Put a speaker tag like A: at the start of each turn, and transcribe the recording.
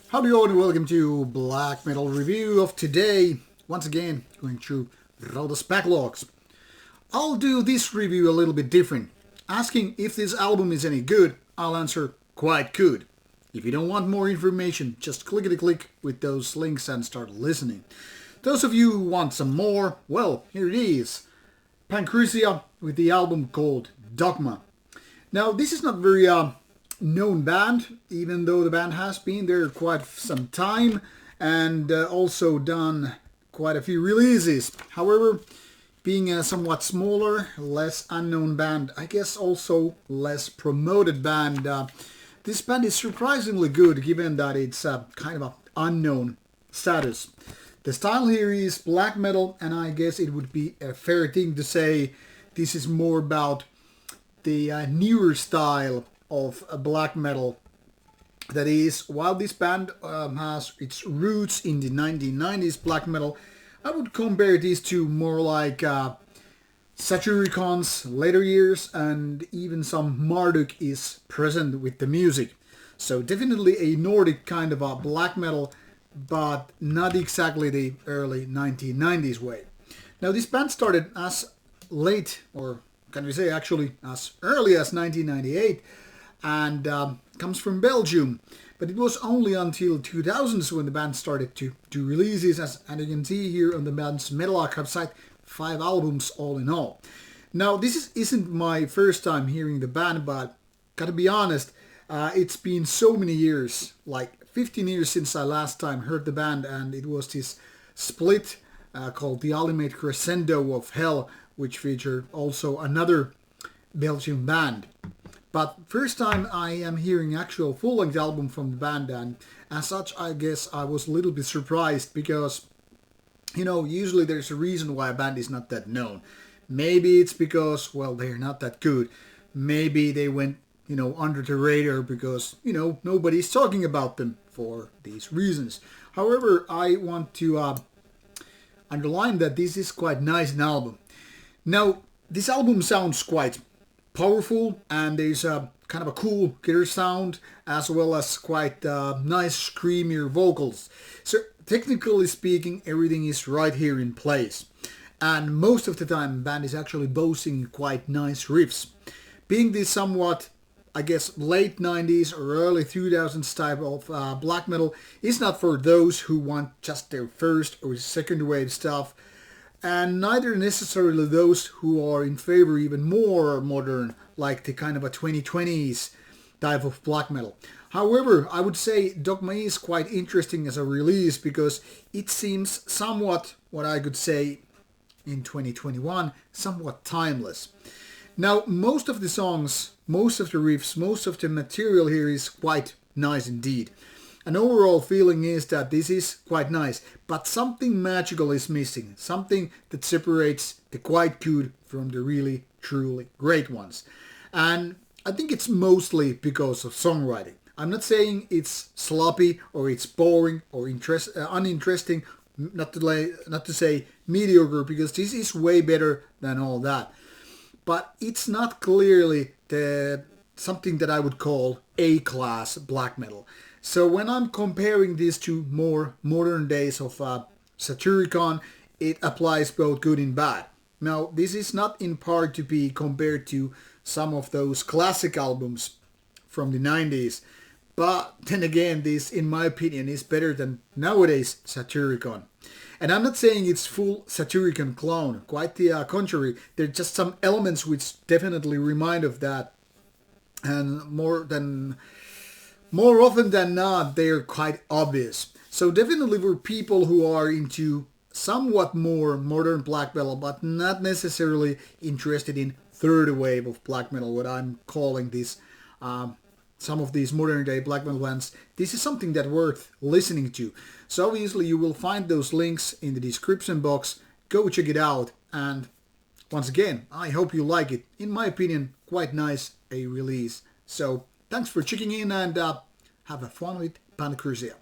A: Howdy all and welcome to Black Metal Review of today. Once again, going through Rauta's backlogs. I'll do this review a little bit different. Asking if this album is any good, I'll answer quite good. If you don't want more information, just click with those links and start listening. Those of you who want some more, well, here it is. Panchrysia with the album called Dogma. Now, this is not very known band, even though the band has been there quite some time and also done quite a few releases. However, being a somewhat smaller, less unknown band, I guess also less promoted band, this band is surprisingly good given that it's kind of an unknown status. The style here is black metal, and I guess it would be a fair thing to say this is more about the newer style of black metal. That is, while this band has its roots in the 1990s black metal, I would compare these to more like Satyricons later years, and even some Marduk is present with the music. So definitely a Nordic kind of a black metal, but not exactly the early 1990s way. Now this band started as late, or can we say actually as early as 1998, and comes from Belgium. But it was only until 2000s when the band started to do releases, and you can see here on the band's Metal Archive site, 5 albums all in all. Now this isn't my first time hearing the band, but gotta be honest, it's been so many years, like 15 years since I last time heard the band, and it was this split called The Ultimate Crescendo of Hell, which featured also another Belgian band. But first time I am hearing actual full-length album from the band, and as such I guess I was a little bit surprised because, you know, usually there's a reason why a band is not that known. Maybe it's because, well, they're not that good. Maybe they went, you know, under the radar because, you know, nobody's talking about them for these reasons. However, I want to underline that this is quite nice an album. Now, this album sounds quite powerful, and there's a kind of a cool guitar sound as well as quite nice screamier vocals. So technically speaking, everything is right here in place, and most of the time the band is actually boasting quite nice riffs. Being this somewhat, I guess, late 90s or early 2000s type of black metal is not for those who want just their first or second wave stuff, and neither necessarily those who are in favor even more modern, like the kind of a 2020s type of black metal. However, I would say Dogma is quite interesting as a release because it seems somewhat, what I could say in 2021, somewhat timeless. Now, most of the songs, most of the riffs, most of the material here is quite nice indeed. An overall feeling is that this is quite nice, but something magical is missing, something that separates the quite good from the really, truly great ones. And I think it's mostly because of songwriting. I'm not saying it's sloppy or it's boring or uninteresting, not to say mediocre, because this is way better than all that. But it's not clearly something that I would call A-class black metal. So when I'm comparing this to more modern days of Satyricon, it applies both good and bad. Now, this is not in part to be compared to some of those classic albums from the 90s, but then again, this, in my opinion, is better than nowadays Satyricon. And I'm not saying it's full Satyricon clone, quite the contrary. There are just some elements which definitely remind of that, and more often than not, they are quite obvious. So definitely for people who are into somewhat more modern black metal, but not necessarily interested in third wave of black metal, what I'm calling this, some of these modern day black metal bands, this is something that worth listening to. So obviously you will find those links in the description box. Go check it out, and once again, I hope you like it. In my opinion, quite nice a release. So thanks for checking in, and have a fun with Panchrysia.